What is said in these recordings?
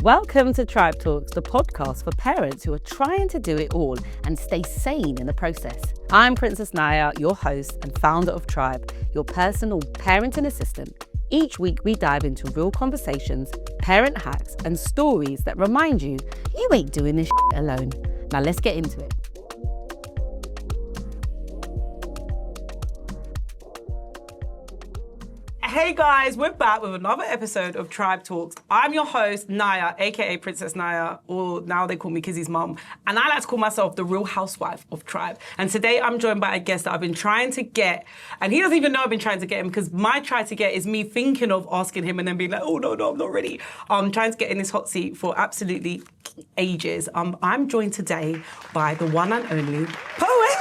Welcome to Trybe Talks, the podcast for parents who are trying to do it all and stay sane in the process. I'm Princess Nyah, your host and founder of Trybe, your personal parenting assistant. Each week we dive into real conversations, parent hacks, and stories that remind you ain't doing this alone. Now let's get into it. Hey guys, we're back with another episode of Trybe Talks. I'm your host, Nyah, aka Princess Nyah, or now they call me Kizzy's mum. And I like to call myself the real housewife of Trybe. And today I'm joined by a guest that I've been trying to get, and he doesn't even know I've been trying to get him because my try to get is me thinking of asking him and then being like, oh no, I'm not ready. I'm trying to get in this hot seat for absolutely ages. I'm joined today by the one and only poet.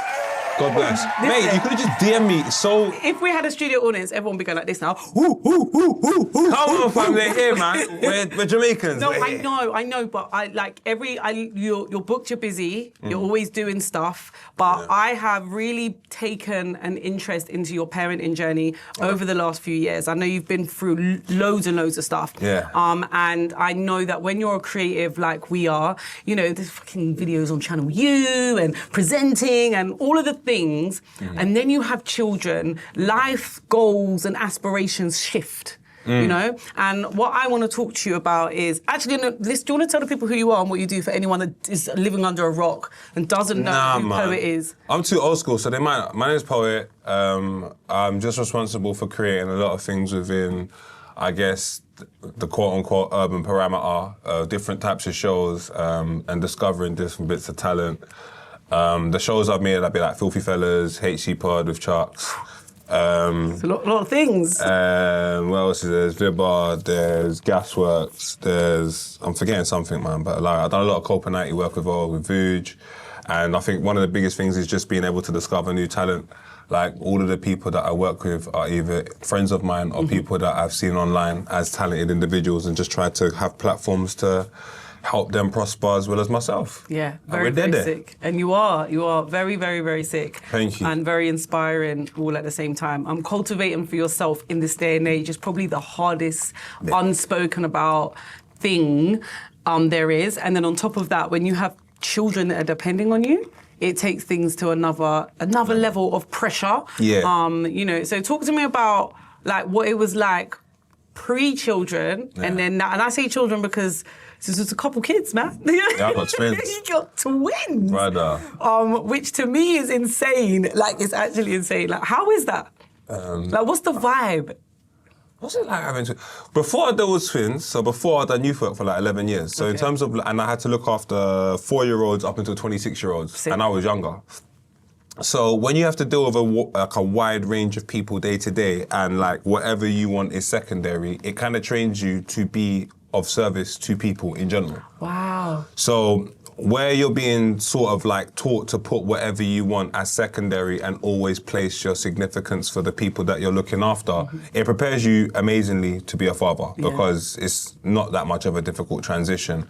God bless. Mate, you could have just DM me. So if we had a studio audience, everyone would be going like this now. Come on, fam, they're here, man. We're Jamaicans. No, I know, but you're booked, you're busy, you're always doing stuff, but I have really taken an interest into your parenting journey over the last few years. I know you've been through loads and loads of stuff. Yeah. And I know that when you're a creative like we are, you know, there's fucking videos on Channel U and presenting and all of the things, and then you have children, life goals and aspirations shift, you know? And what I want to talk to you about is, actually, do you want to tell the people who you are and what you do for anyone that is living under a rock and doesn't know who Poet is? I'm too old school, so my name is Poet. I'm just responsible for creating a lot of things within, I guess, the quote-unquote urban parameter, different types of shows, and discovering different bits of talent. The shows I've made, I'd be like Filthy Fellas, HC Pod with Chucks. It's a lot of things. What else is there? There's Vibbar, there's Gasworks, I'm forgetting something, man, but like I've done a lot of Copenhagen work with Vuj, and I think one of the biggest things is just being able to discover new talent. Like all of the people that I work with are either friends of mine or people that I've seen online as talented individuals, and just try to have platforms to help them prosper as well as myself. Yeah, very sick. And you are very, very, very sick. Thank you. And very inspiring all at the same time. Cultivating for yourself in this day and age is probably the hardest unspoken about thing there is. And then on top of that, when you have children that are depending on you, it takes things to another level of pressure. Yeah. You know, so talk to me about like what it was like pre-children, and then now, and I say children because this was a couple kids, man. Yeah, I got twins. You got twins. Brother. Which to me is insane. Like, it's actually insane. Like, how is that? Like, what's the vibe? What's it like having twins? Before there was twins, so before I done youth work for like 11 years. So in terms of, and I had to look after 4-year-olds up until 26-year-olds, and I was younger. So when you have to deal with a wide range of people day to day, and like whatever you want is secondary, it kind of trains you to be of service to people in general. Wow. So where you're being sort of like taught to put whatever you want as secondary and always place your significance for the people that you're looking after, it prepares you amazingly to be a father, because it's not that much of a difficult transition.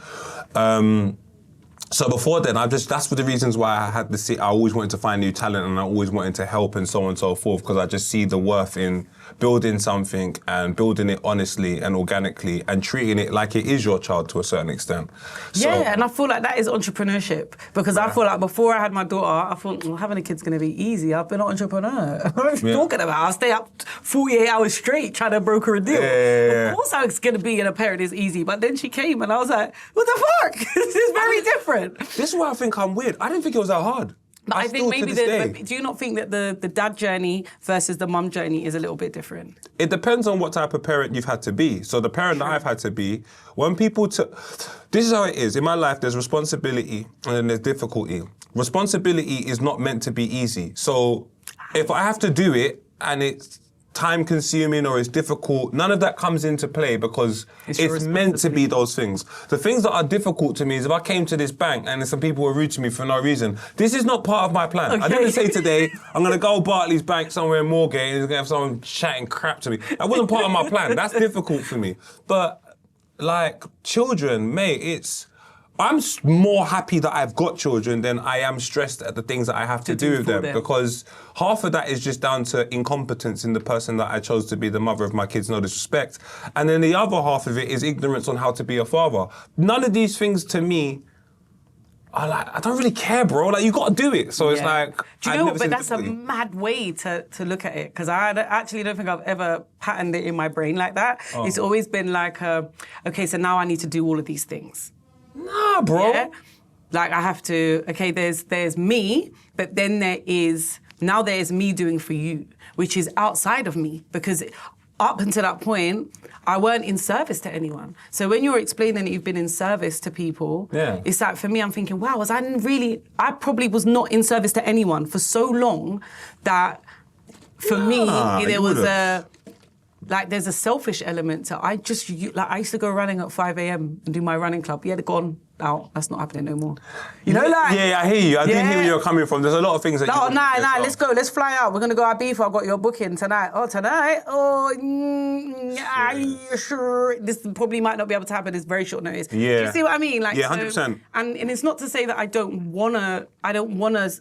So before then, that's one of the reasons why I always wanted to find new talent, and I always wanted to help and so on and so forth, because I just see the worth in building something and building it honestly and organically and treating it like it is your child to a certain extent. Yeah, and I feel like that is entrepreneurship, because I feel like before I had my daughter, I thought, well, having a kid's going to be easy. I've been an entrepreneur. What are you talking about? I'll stay up 48 hours straight trying to broker a deal. Of course I was going to be in a parent is easy, but then she came and I was like, what the fuck? This is very different. This is why I think I'm weird. I didn't think it was that hard. But I think maybe do you not think that the dad journey versus the mum journey is a little bit different? It depends on what type of parent you've had to be. So the parent that I've had to be, when people this is how it is. In my life, there's responsibility and then there's difficulty. Responsibility is not meant to be easy. So if I have to do it and it's time consuming or it's difficult, none of that comes into play, because it's meant to be those things. The things that are difficult to me is if I came to this bank and some people were rude to me for no reason, this is not part of my plan. Okay. I didn't say today, I'm going to go Barclays Bank somewhere in Moorgate and there's going to have someone chatting crap to me. That wasn't part of my plan. That's difficult for me. But like children, mate, it's more happy that I've got children than I am stressed at the things that I have to do with them. Because half of that is just down to incompetence in the person that I chose to be the mother of my kids, no disrespect. And then the other half of it is ignorance on how to be a father. None of these things to me are like, I don't really care, bro. Like, you got to do it. So it's like... Do you know what? But that's a mad way to look at it, because I actually don't think I've ever patterned it in my brain like that. Oh. It's always been like, okay, so now I need to do all of these things. Nah, bro. Yeah? Like, I have to, okay, there's me, but then there's me doing for you, which is outside of me, because up until that point, I weren't in service to anyone. So when you're explaining that you've been in service to people, it's like, for me, I'm thinking, wow, I probably was not in service to anyone for so long that for me, there was there's a selfish element to I used to go running at 5 a.m. and do my running club. Yeah, they're gone now. That's not happening no more. You know, like... Yeah, I hear you. I do hear where you're coming from. There's a lot of things that let's go. Let's fly out. We're going to go Ibiza. I've got your booking tonight. Oh, tonight? Oh, sure. This probably might not be able to happen. It's very short notice. Yeah. Do you see what I mean? Like, 100%. And it's not to say that I don't want to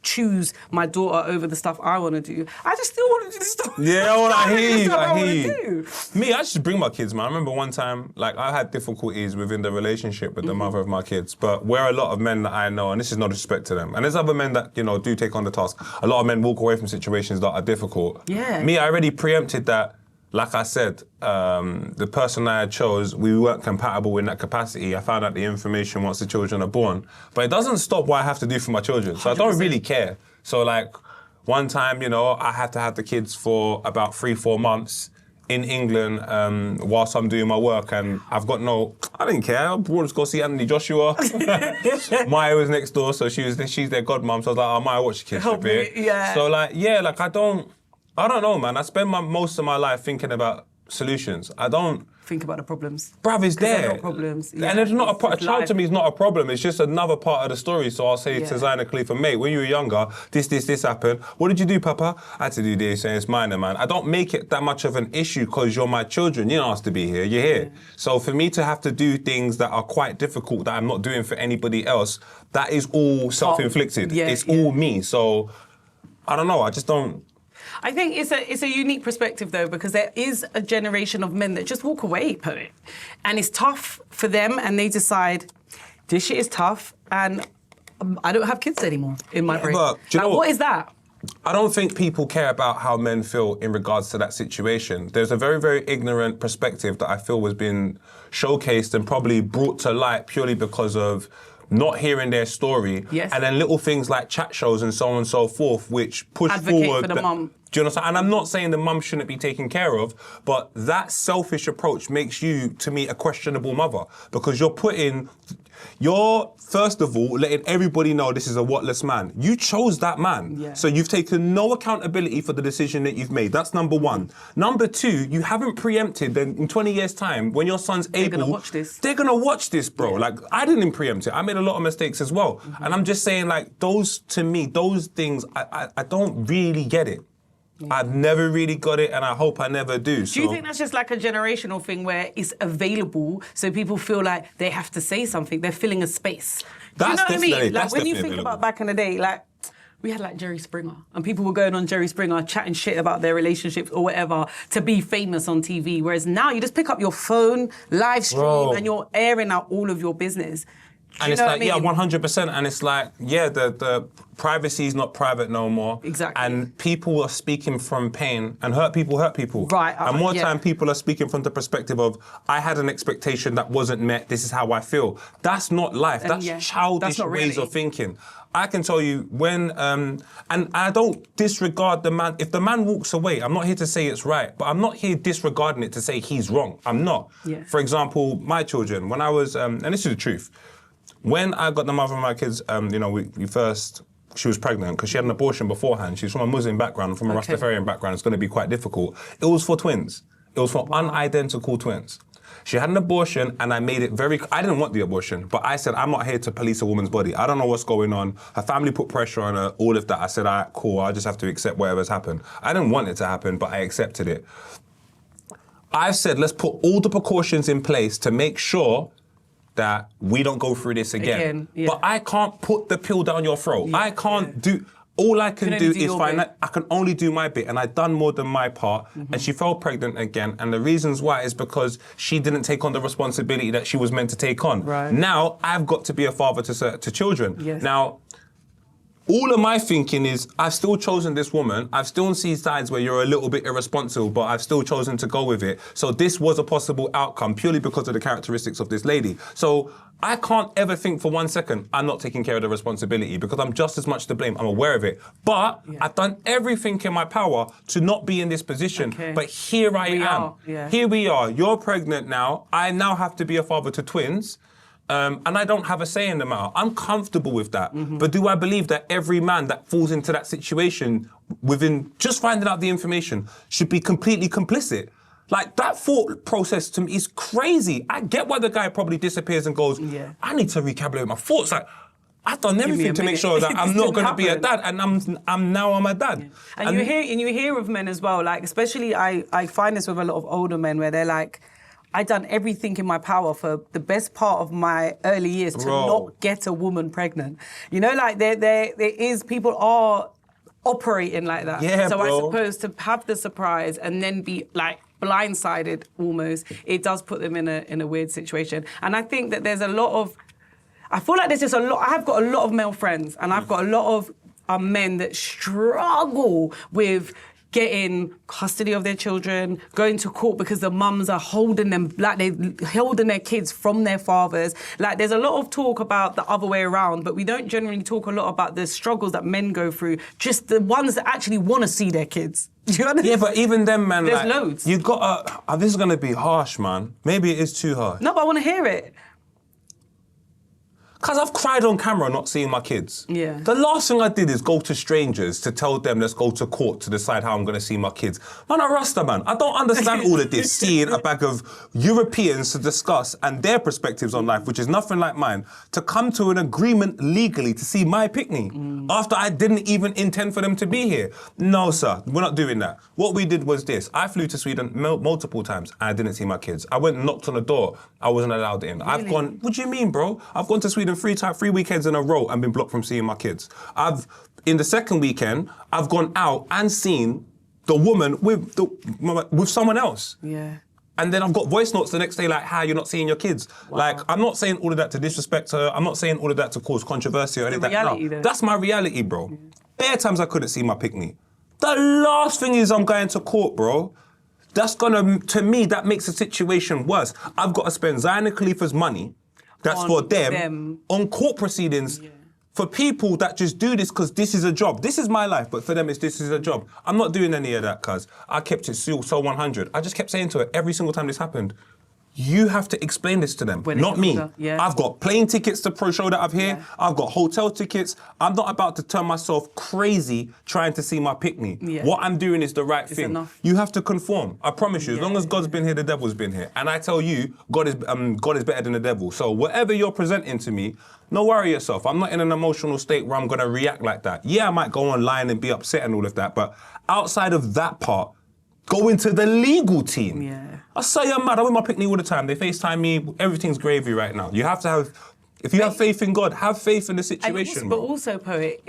choose my daughter over the stuff I want to do. I just still want to do the stuff. Yeah, well, I hear you. Me, I just bring my kids, man. I remember one time, like, I had difficulties within the relationship with the mother of my kids, but where a lot of men that I know, and this is no disrespect to them, and there's other men that, do take on the task, a lot of men walk away from situations that are difficult. Yeah. Me, I already preempted that. Like I said, the person I chose, we weren't compatible in that capacity. I found out the information once the children are born. But it doesn't stop what I have to do for my children. So 100%. I don't really care. So like, one time, I had to have the kids for about 3-4 months in England whilst I'm doing my work, and I didn't care. I brought to go see Anthony Joshua. Maya was next door, so she's their godmom. So I was like, Maya, watch the kids for a bit. Yeah. So like, I don't know, man. I spend most of my life thinking about solutions. I don't... Think about the problems. Bruv, it's there. They're not problems. Yeah. And it's not a child to me is not a problem. It's just another part of the story. So I'll say to Zaina Khalifa, mate, when you were younger, this happened. What did you do, Papa? I had to do this, and it's minor, man. I don't make it that much of an issue because you're my children. You didn't ask to be here. You're here. Yeah. So for me to have to do things that are quite difficult that I'm not doing for anybody else, that is all self-inflicted. It's all me. So I don't know. I just don't... I think it's a unique perspective, though, because there is a generation of men that just walk away, poet. And it's tough for them, and they decide, this shit is tough, and I don't have kids anymore in my brain. But, do you know what is that? I don't think people care about how men feel in regards to that situation. There's a very, very ignorant perspective that I feel was being showcased and probably brought to light purely because of not hearing their story. Yes. And then little things like chat shows and so on and so forth, which push Advocate forward... for the mum. Do you understand? And I'm not saying the mum shouldn't be taken care of, but that selfish approach makes you, to me, a questionable mother. Because you're first of all letting everybody know this is a whatless man. You chose that man. Yeah. So you've taken no accountability for the decision that you've made. That's number one. Number two, you haven't preempted that in 20 years' time, when your son's able... They're going to watch this. They're going to watch this, bro. Like, I didn't preempt it. I made a lot of mistakes as well. Mm-hmm. And I'm just saying, like, those things, I don't really get it. I've never really got it, and I hope I never do. Do you think that's just like a generational thing where it's available, so people feel like they have to say something? They're filling a space. Do you know what I mean? Like, when you think about back in the day, like, we had like Jerry Springer, and people were going on Jerry Springer chatting shit about their relationships or whatever to be famous on TV. Whereas now you just pick up your phone, live stream, and you're airing out all of your business. And it's like, 100%. And it's like, the privacy is not private no more. Exactly. And people are speaking from pain, and hurt people. Right. And more time people are speaking from the perspective of, I had an expectation that wasn't met, this is how I feel. That's not life. That's childish ways of thinking. I can tell you when, and I don't disregard the man. If the man walks away, I'm not here to say it's right, but I'm not here disregarding it to say he's wrong. I'm not. Yeah. For example, my children, when I was, and this is the truth, when I got the mother of my kids, she was pregnant because she had an abortion beforehand. She's from a Muslim background, from a Rastafarian background. It's going to be quite difficult. It was for twins. It was for unidentical twins. She had an abortion, and I made it I didn't want the abortion, but I said, I'm not here to police a woman's body. I don't know what's going on. Her family put pressure on her, all of that. I said, all right, cool, I just have to accept whatever's happened. I didn't want it to happen, but I accepted it. I've said, let's put all the precautions in place to make sure that we don't go through this again. But I can't put the pill down your throat. I can't do... All I can do is find that I can only do my bit, and I've done more than my part. And she fell pregnant again, and the reasons why is because she didn't take on the responsibility that she was meant to take on. Now I've got to be a father to children. Now, all of my thinking is I've still chosen this woman. I've still seen sides where you're a little bit irresponsible, but I've still chosen to go with it. So this was a possible outcome purely because of the characteristics of this lady. So I can't ever think for 1 second I'm not taking care of the responsibility because I'm just as much to blame. I'm aware of it. But I've done everything in my power to not be in this position. But here I am. Here we are. You're pregnant now. I now have to be a father to twins. And I don't have a say in the matter. I'm comfortable with that. But do I believe that every man that falls into that situation within just finding out the information should be completely complicit? Like, that thought process to me is crazy. I get why the guy probably disappears and goes, I need to recalibrate my thoughts. Like, I've done everything to make sure that I'm not going to be a dad, and I'm a dad. And you hear of men as well, like, especially I find this with a lot of older men where they're like, I done everything in my power for the best part of my early years to not get a woman pregnant. You know, like there is, people are operating like that. So I suppose to have the surprise and then be like blindsided almost, it does put them in a weird situation. And I think that there's a lot of, I feel like there's just a lot, I've got a lot of male friends and I've got a lot of men that struggle with getting custody of their children, going to court because the mums are holding them, like they're holding their kids from their fathers. Like, there's a lot of talk about the other way around, but we don't generally talk a lot about the struggles that men go through, just the ones that actually want to see their kids. Do you understand? Yeah, but even them, man, there's loads. You got this is going to be harsh, man. Maybe it is too harsh. No, but I want to hear it. Because I've cried on camera not seeing my kids. Yeah. The last thing I did is go to strangers to tell them, let's go to court to decide how I'm going to see my kids. Man, I'm Rasta, man. I don't understand all of this, seeing a bag of Europeans to discuss and their perspectives on life, which is nothing like mine, to come to an agreement legally to see my picnic after I didn't even intend for them to be here. No, sir, we're not doing that. What we did was this. I flew to Sweden multiple times and I didn't see my kids. I went and knocked on the door. I wasn't allowed in. Really? I've gone, what do you mean, bro? I've gone to Sweden 3 weekends in a row and been blocked from seeing my kids. In the second weekend, I've gone out and seen the woman with someone else. Yeah. And then I've got voice notes the next day like, how you're not seeing your kids. Wow. Like, I'm not saying all of that to disrespect her. I'm not saying all of that to cause controversy or anything like that. No, that's my reality, bro. Yeah. Bare times I couldn't see my picnic. The last thing is I'm going to court, bro. That's to me, that makes the situation worse. I've got to spend Zaina Khalifa's money, that's for them, on court proceedings for people that just do this because this is a job. This is my life, but for them, this is a job. I'm not doing any of that, cuz I kept it so 100. I just kept saying to her every single time this happened, you have to explain this to them, not me. I've got plane tickets to pro show that I've here. I've got hotel tickets. I'm not about to turn myself crazy trying to see my picnic. What I'm doing is the right thing. Enough. You have to conform. I promise you, as long as God's been here, the devil's been here. And I tell you, God is better than the devil. So whatever you're presenting to me, no worry yourself. I'm not in an emotional state where I'm going to react like that. Yeah, I might go online and be upset and all of that, but outside of that part, go into the legal team. I say I'm mad. I win my picnic all the time. They FaceTime me. Everything's gravy right now. You have to have, if you have faith in God, have faith in the situation. But also, Poet,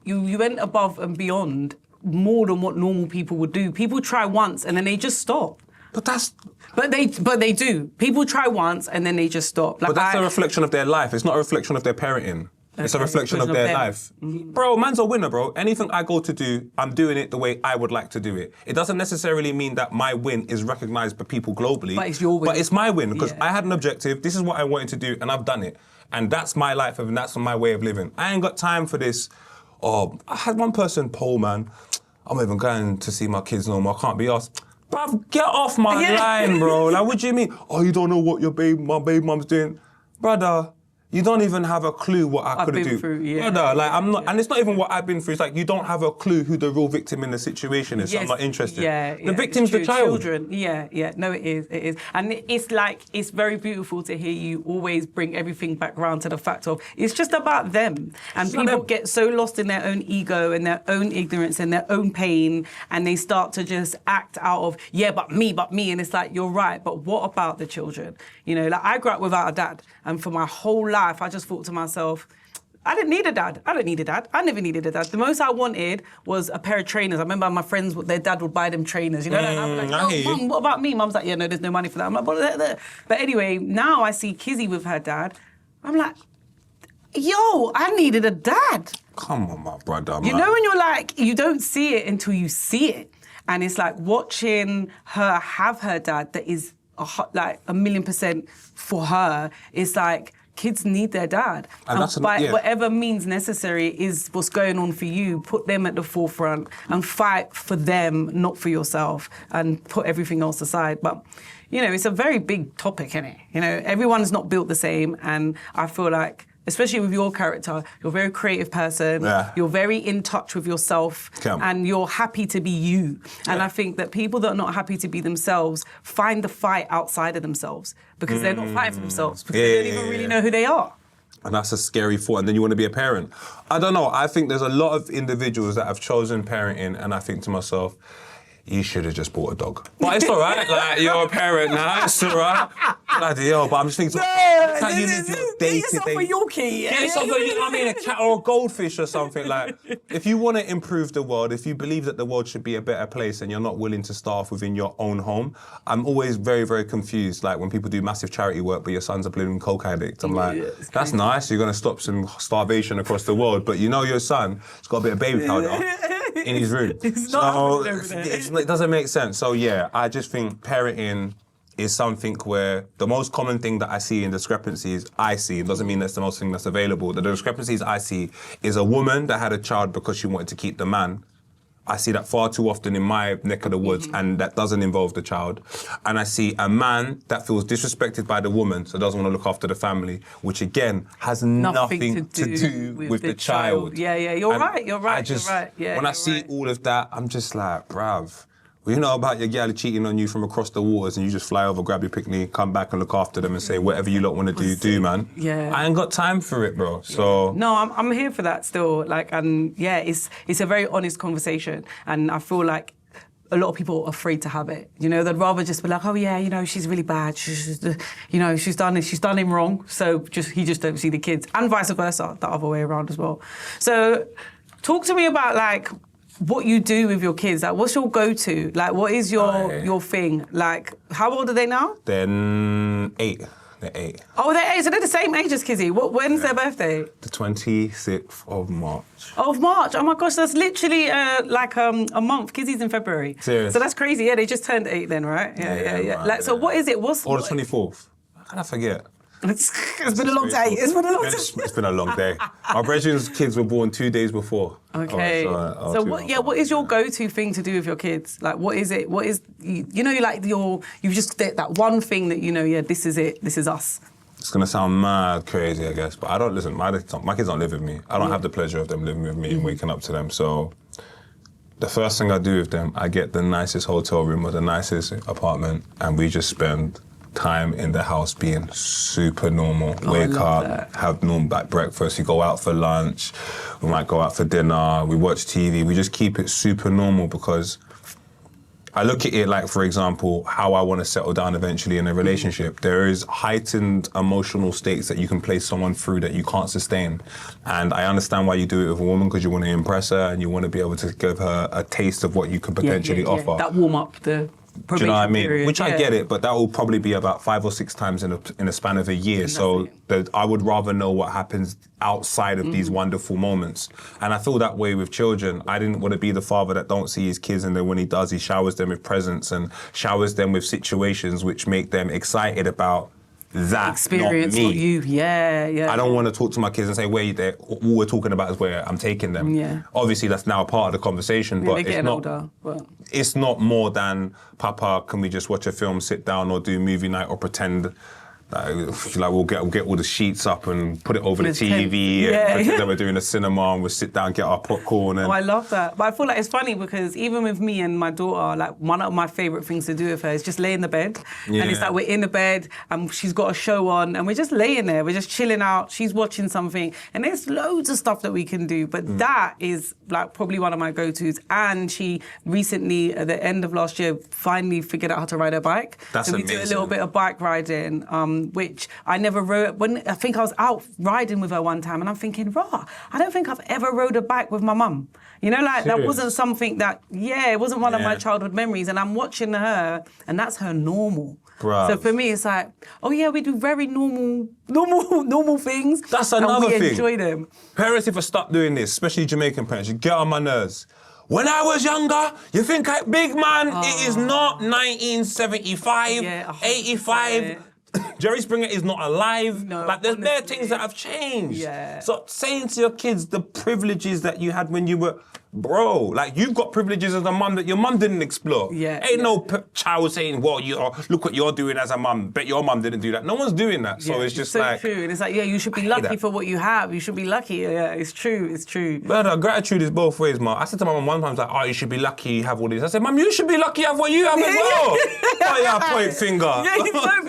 you went above and beyond more than what normal people would do. People try once and then they just stop. But they do. People try once and then they just stop. Like, but that's a reflection of their life. It's not a reflection of their parenting. It's a reflection of their life. Bro, man's a winner, bro. Anything I go to do, I'm doing it the way I would like to do it. It doesn't necessarily mean that my win is recognised by people globally. But it's your win. But it's my win, because I had an objective, this is what I wanted to do, and I've done it. And that's my life, and that's my way of living. I ain't got time for this. Oh, I had one person poll, man. I'm not even going to see my kids no more. I can't be asked. Bruv, get off my line, bro. Like, what do you mean? Oh, you don't know what my baby mum's doing? Brother, you don't even have a clue what I could have been do. through, yeah. Brother, like I'm not, and it's not even what I've been through. It's like you don't have a clue who the real victim in the situation is. So I'm not interested. The victim's the child. Children, yeah. No, it is. And it's like, it's very beautiful to hear you always bring everything back around to the fact of, it's just about them. And people get so lost in their own ego and their own ignorance and their own pain, and they start to just act out of, but me. And it's like, you're right, but what about the children? You know, like I grew up without a dad, and for my whole life, I just thought to myself, I didn't need a dad. I never needed a dad. The most I wanted was a pair of trainers. I remember my friends, their dad would buy them trainers, you know? And I'd be like, no, Mum, what about me? Mum's like, no, there's no money for that. I'm like, but anyway, now I see Kizzy with her dad. I'm like, yo, I needed a dad. Come on, my brother. You know when you're like, you don't see it until you see it. And it's like watching her have her dad that is like 1,000,000% for her. It's like, kids need their dad. And by whatever means necessary is what's going on for you, put them at the forefront and fight for them, not for yourself, and put everything else aside. But, you know, it's a very big topic, isn't it? You know, everyone's not built the same, and I feel like, especially with your character, you're a very creative person, you're very in touch with yourself, and you're happy to be you. And I think that people that are not happy to be themselves find the fight outside of themselves, because they're not fighting for themselves, because they don't even really know who they are. And that's a scary thought, and then you want to be a parent. I don't know, I think there's a lot of individuals that have chosen parenting, and I think to myself, you should have just bought a dog. But it's all right, like, you're a parent now, it's all right. Bloody hell, but I'm just thinking, how you live your day-to-day. Get yourself a Yorkie. Get yourself a, you know what I mean, a cat or a goldfish or something. Like, if you want to improve the world, if you believe that the world should be a better place and you're not willing to start off within your own home, I'm always very, very confused. Like, when people do massive charity work, but your son's a blooming coke addict, I'm like, that's nice, you're going to stop some starvation across the world, but you know your son has got a bit of baby powder in his room. It doesn't make sense. So yeah, I just think parenting is something where the most common thing that I see in discrepancies, it doesn't mean that's the most thing that's available. The discrepancies I see is a woman that had a child because she wanted to keep the man. I see that far too often in my neck of the woods, and that doesn't involve the child. And I see a man that feels disrespected by the woman, so doesn't want to look after the family, which again has nothing to do with the child. Yeah, you're right. When I see all of that, I'm just like, bruv, well, you know about your gal cheating on you from across the waters, and you just fly over, grab your picnic, come back and look after them and say, whatever you lot want to do, man. Yeah. I ain't got time for it, bro. So no, I'm here for that still. Like, and yeah, it's a very honest conversation, and I feel like a lot of people are afraid to have it. You know, they'd rather just be like, oh yeah, you know, she's really bad. She's done him wrong. So he just don't see the kids, and vice versa, the other way around as well. So, talk to me about like what you do with your kids. Like, what's your go-to? Like, what is your thing? Like, how old are they now? They're 8. They're 8. Oh, they're 8. So they're the same age as Kizzy. When's their birthday? The 26th of March. Of March. Oh my gosh, that's literally like a month. Kizzy's in February. Serious. So that's crazy. Yeah, they just turned 8 then, right? Yeah. Right, like, so what is it? Or the 24th. How can I forget? It's been a long day. It's been a long day. My brethren's kids were born 2 days before. Okay. So what is your go-to thing to do with your kids? Like, what is it? What is, you know, like you've just that one thing that, you know, yeah, this is it. This is us. It's going to sound mad crazy, I guess, but I don't listen. My kids don't live with me. I don't have the pleasure of them living with me and waking up to them. So the first thing I do with them, I get the nicest hotel room or the nicest apartment, and we just spend time in the house being super normal. Wake up, have normal like breakfast, you go out for lunch, we might go out for dinner, we watch TV, we just keep it super normal, because I look at it like, for example, how I want to settle down eventually in a relationship. There is heightened emotional states that you can place someone through that you can't sustain. And I understand why you do it with a woman, because you want to impress her and you want to be able to give her a taste of what you could potentially offer. That warm up, do you know what I mean? Period, Which I get it, but that will probably be about 5 or 6 times in a span of a year. So I would rather know what happens outside of these wonderful moments. And I feel that way with children. I didn't want to be the father that don't see his kids, and then when he does, he showers them with presents and showers them with situations which make them excited about that experience, not me. Not you. Yeah. I don't want to talk to my kids and say, wait, all we're talking about is where I'm taking them. Yeah. Obviously, that's now a part of the conversation, but it's not older. But it's not more than, Papa, can we just watch a film, sit down, or do movie night, or pretend Like we'll get all the sheets up and put it over the Just TV yeah. and pretend that we're doing a cinema and we'll sit down, get our popcorn. And Oh, I love that. But I feel like it's funny because even with me and my daughter, like one of my favourite things to do with her is just lay in the bed. Yeah. And it's like we're in the bed and she's got a show on and we're just laying there. We're just chilling out. She's watching something. And there's loads of stuff that we can do. But that is like probably one of my go-tos. And she recently, at the end of last year, finally figured out how to ride a bike. That's so we amazing. do a little bit of bike riding, which I never rode. When I think I was out riding with her one time and I'm thinking, I don't think I've ever rode a bike with my mum. You know, like that Serious? wasn't something that, it wasn't one of my childhood memories. And I'm watching her and that's her normal. Bruh. So for me, it's like, we do very normal things. That's another and we thing. enjoy them. Parents, if I stop doing this, especially Jamaican parents, you get on my nerves. When I was younger, you think big man, it is not 1975, Yeah, 85. Jerry Springer is not alive. No, like, there's bare honestly. things that have changed. Yeah. So saying to your kids the privileges that you had when you were, bro, like you've got privileges as a mum that your mum didn't explore. Yeah, Ain't yeah. no child saying, well, look what you're doing as a mum. Bet your mum didn't do that. No one's doing that. So it's just so like... true. And it's like, you should be hate lucky that. for what you have. You should be lucky. Yeah, it's true. It's true. But gratitude is both ways, Mum. I said to my mum one time, like, you should be lucky you have all this. I said, Mum, you should be lucky you have what you have as well. Oh, yeah, point finger. Yeah,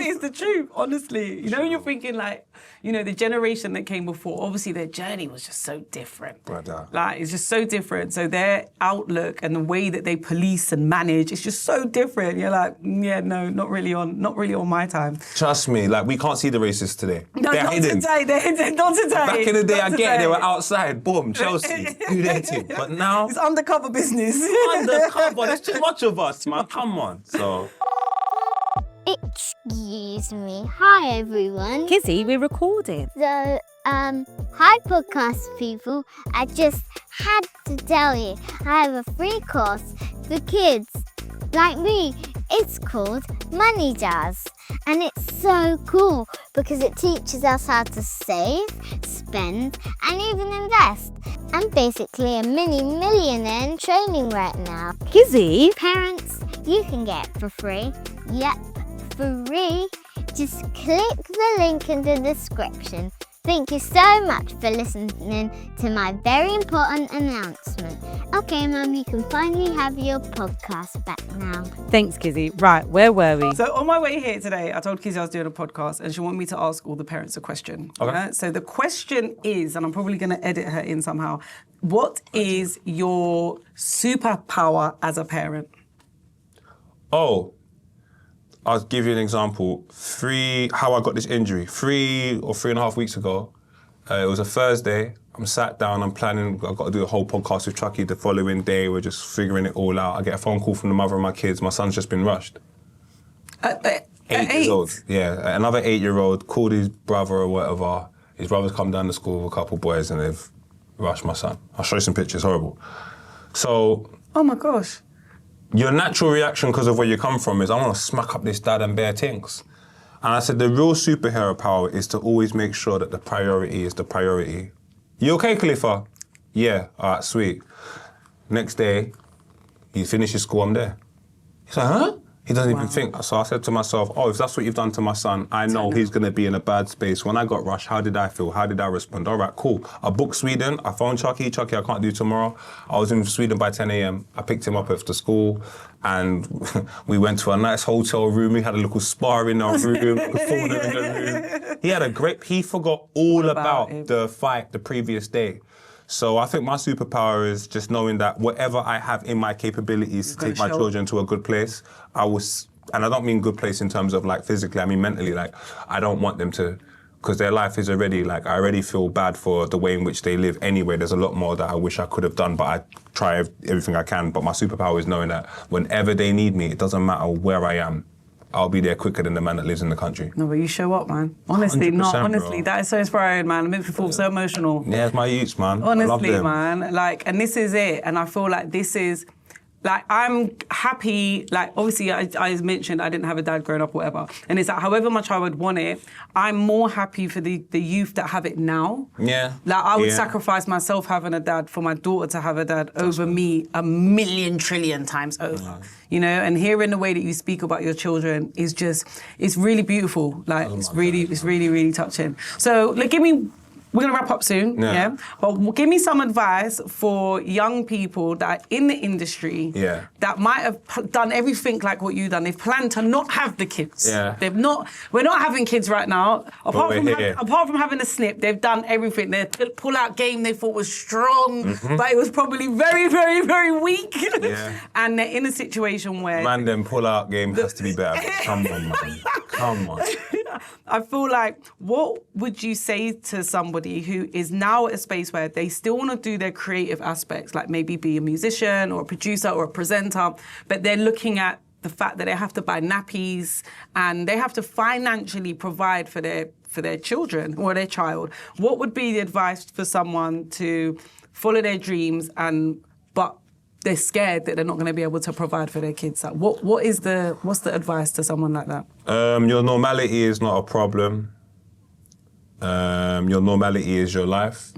it's the truth, honestly. You know, when you're thinking like, the generation that came before, obviously their journey was just so different. Brother. Like, it's just so different. So their outlook and the way that they police and manage, it's just so different. You're like, no, not really on my time. Trust me, like, we can't see the racists today. No, They're not hidden. today. They're hidden. Not today. Back in the day, Not I get it, they were today. outside, boom, Chelsea, do their thing. But now, It's undercover business. undercover, there's too much of us, man, come on. So... Excuse me. Hi, everyone. Kizzy, we're recording. So, hi, podcast people. I just had to tell you, I have a free course for kids like me. It's called Money Jazz. And it's so cool because it teaches us how to save, spend, and even invest. I'm basically a mini millionaire in training right now. Kizzy? Parents, you can get it for free. Yep, free. Just click the link in the description. Thank you so much for listening to my very important announcement. Okay, Mum, you can finally have your podcast back now. Thanks, Kizzy. Right, where were we? So on my way here today, I told Kizzy I was doing a podcast and she wanted me to ask all the parents a question. Okay. Yeah? So the question is, and I'm probably going to edit her in somehow, what is your superpower as a parent? Oh, I'll give you an example. How I got this injury. 3 or 3.5 weeks ago, it was a Thursday. I'm sat down, I'm planning, I've got to do a whole podcast with Chucky the following day. We're just figuring it all out. I get a phone call from the mother of my kids. My son's just been rushed. 8 years old. Yeah, another 8-year-old called his brother or whatever. His brother's come down to school with a couple boys and they've rushed my son. I'll show you some pictures, horrible. So... Oh my gosh. Your natural reaction, because of where you come from, is I want to smack up this dad and bare things. And I said the real superhero power is to always make sure that the priority is the priority. You okay, Khalifa? Yeah, all right, sweet. Next day, he finishes school, I'm there. He's like, huh? He doesn't even think. So I said to myself, if that's what you've done to my son, I know he's going to be in a bad space. When I got rushed, how did I feel? How did I respond? All right, cool. I booked Sweden. I phoned Chucky, I can't do tomorrow. I was in Sweden by 10 a.m. I picked him up after school and we went to a nice hotel room. We had a little spa in our room, sauna in the room. He forgot all about the fight the previous day. So I think my superpower is just knowing that whatever I have in my capabilities to take my children to a good place, and I don't mean good place in terms of like physically, I mean mentally, like I don't want them to, because their life is already, like I already feel bad for the way in which they live anyway. There's a lot more that I wish I could have done, but I try everything I can. But my superpower is knowing that whenever they need me, it doesn't matter where I am, I'll be there quicker than the man that lives in the country. No, but you show up, man. Honestly, 100%, bro. That is so inspiring, man. It makes me feel so emotional. Yeah, it's my youths, man. I love Honestly, them. man. Like, and this is it. And I feel like this is Like, I'm happy, like, obviously, I mentioned I didn't have a dad growing up or whatever. And it's like, however much I would want it, I'm more happy for the youth that have it now. Yeah. Like, I would sacrifice myself having a dad for my daughter to have a dad over me 1,000,000 trillion times over. You know, and hearing the way that you speak about your children is just, it's really beautiful. Like, it's really touching. So, like, we're going to wrap up soon, yeah? But give me some advice for young people that are in the industry that might have done everything like what you've done. They've planned to not have the kids. Yeah. We're not having kids right now. Apart from having a snip, they've done everything. Their pull-out game they thought was strong, but it was probably very, very, very weak. Yeah. And they're in a situation where... Man, them pull-out game has to be better. Come on, man. Come on. I feel like, what would you say to somebody who is now at a space where they still want to do their creative aspects, like maybe be a musician or a producer or a presenter, but they're looking at the fact that they have to buy nappies and they have to financially provide for their children or their child? What would be the advice for someone to follow their dreams but they're scared that they're not going to be able to provide for their kids? Like, what's the advice to someone like that? Your normality is not a problem. Your normality is your life,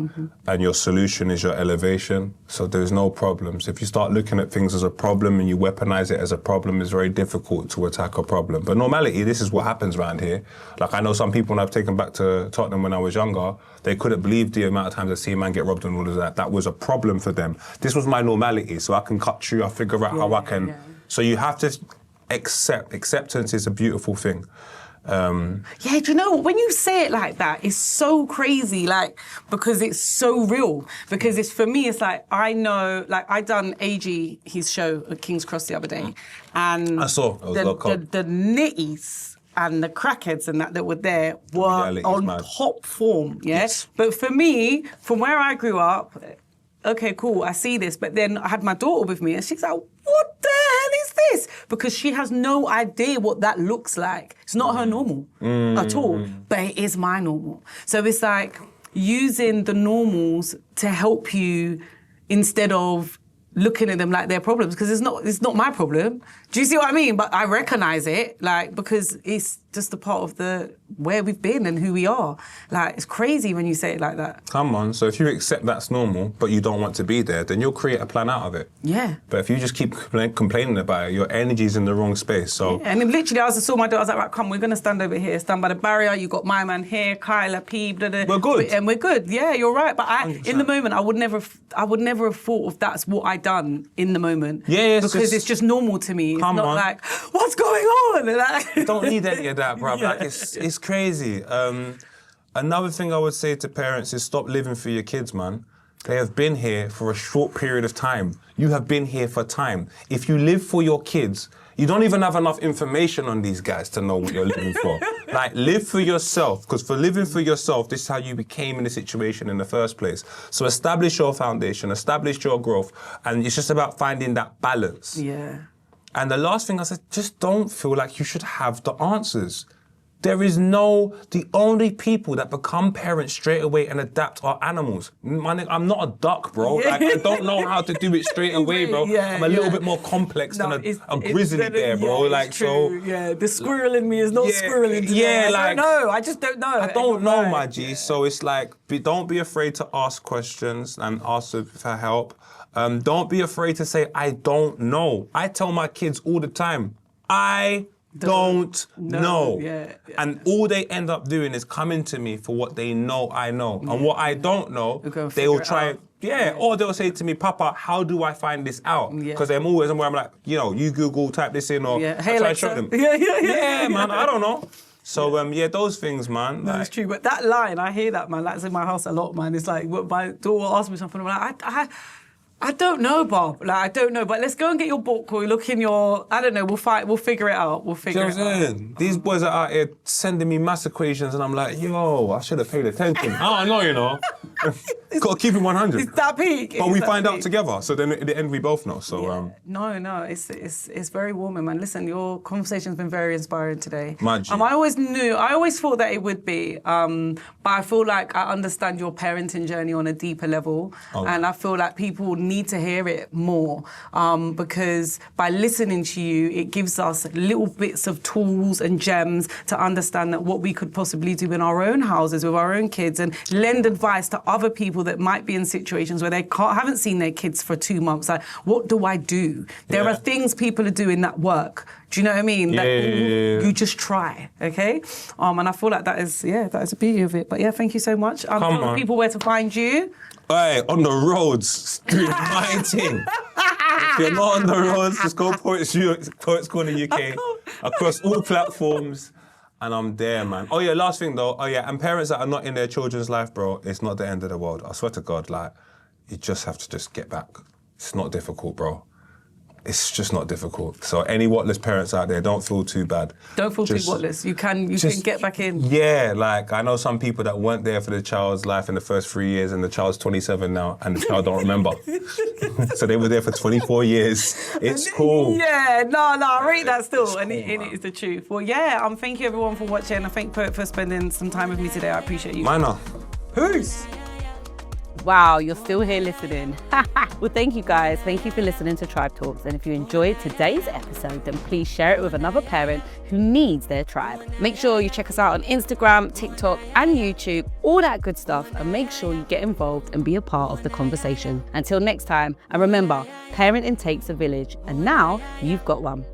and your solution is your elevation. So there's no problems. If you start looking at things as a problem and you weaponize it as a problem, it's very difficult to attack a problem. But normality, this is what happens around here. Like, I know some people, when I've taken back to Tottenham when I was younger, they couldn't believe the amount of times I see a man get robbed and all of that. That was a problem for them. This was my normality, so I can cut through, I figure out how I can. Yeah. So you have to accept. Acceptance is a beautiful thing. Yeah, do you know, when you say it like that, it's so crazy, like, because it's so real. Because for me, it's like, I know, like, I done AG, his show at King's Cross the other day, and I saw. The nitties and the crackheads and that were there were on top form, yes? But for me, from where I grew up, okay, cool, I see this, but then I had my daughter with me, and she's like, what the hell is this? Because she has no idea what that looks like. It's not her normal at all, but it is my normal. So it's like using the normals to help you instead of looking at them like they're problems, because it's not my problem. Do you see what I mean? But I recognise it, like, because it's just a part of where we've been and who we are. Like, it's crazy when you say it like that. Come on, so if you accept that's normal, but you don't want to be there, then you'll create a plan out of it. Yeah. But if you just keep complaining about it, your energy's in the wrong space, so... Yeah. And then literally, I saw my daughter, I was like, right, come, we're going to stand over here, stand by the barrier, you got my man here, Kyla, P, blah, blah. We're good. And we're good, yeah, you're right. But in the moment, I would never have thought of that's what I done in the moment. Yeah, because it's just normal to me. It's not like, what's going on? Like, you don't need any of that, bruv. Yeah. Like, it's crazy. Another thing I would say to parents is stop living for your kids, man. They have been here for a short period of time. You have been here for time. If you live for your kids, you don't even have enough information on these guys to know what you're living for. Like, live for yourself, because for living for yourself, this is how you became in the situation in the first place. So establish your foundation, establish your growth, and it's just about finding that balance. Yeah. And the last thing I said, just don't feel like you should have the answers. The only people that become parents straight away and adapt are animals. I'm not a duck, bro. Yeah. Like, I don't know how to do it straight away, bro. Yeah, I'm a little bit more complex than a grizzly bear, bro. Like, true. So... Yeah, the squirrel in me is not squirreling today. Yeah, I don't know. I just don't know. I don't know, my G. Yeah. So it's like, don't be afraid to ask questions and ask for help. Don't be afraid to say, I don't know. I tell my kids all the time, I don't know. Yeah. And all they end up doing is coming to me for what they know I know. And what I don't know, they will try... or they'll say to me, Papa, how do I find this out? Because I'm always somewhere I'm like, you Google, type this in, or hey, I try to Alexa. show them. Yeah, man, I don't know. So, those things, man. No, it's true. But that line, I hear that, man. That's in my house a lot, man. It's like, my daughter asks me something, I'm like, I don't know, Bob. Like, I don't know. But let's go and get your book or look in your... I don't know. We'll figure it out. We'll figure it out. These boys are out here sending me mass equations and I'm like, yo, I should have paid attention. I don't know, Got to keep it 100. It's that peak. But we It's that find out peak. together. So then at the end, we both know. So, No, it's very warming, man. Listen, your conversation's been very inspiring today. My G. I always thought that it would be, but I feel like I understand your parenting journey on a deeper level, and I feel like people need to hear it more, because by listening to you, it gives us little bits of tools and gems to understand that what we could possibly do in our own houses with our own kids, and lend advice to other people that might be in situations where they haven't seen their kids for 2 months. Like, what do I do? There are things people are doing that work. Do you know what I mean? You just try, okay? And I feel like that is the beauty of it. But yeah, thank you so much. Tell people where to find you. Hey, on the roads, doing my thing. If you're not on the roads, just go Poets Corner UK, across all platforms, and I'm there, man. Oh yeah, last thing though, and parents that are not in their children's life, bro, it's not the end of the world. I swear to God, like, you just have to just get back. It's not difficult, bro. It's just not difficult. So any whatless parents out there, don't feel too bad. Don't feel too whatless. You can get back in. Yeah, like I know some people that weren't there for the child's life in the first 3 years, and the child's 27 now, and the child don't remember. So they were there for 24 years. It's cool. Yeah, no, I read that still, it's and cool, it is the truth. Well, yeah, thank you everyone for watching. I thank Poet for spending some time with me today. I appreciate you. Minor. Peace. Wow, you're still here listening. Well, thank you guys. Thank you for listening to Trybe Talks. And if you enjoyed today's episode, then please share it with another parent who needs their tribe. Make sure you check us out on Instagram, TikTok, and YouTube, all that good stuff. And make sure you get involved and be a part of the conversation. Until next time, and remember, parenting takes a village. And now you've got one.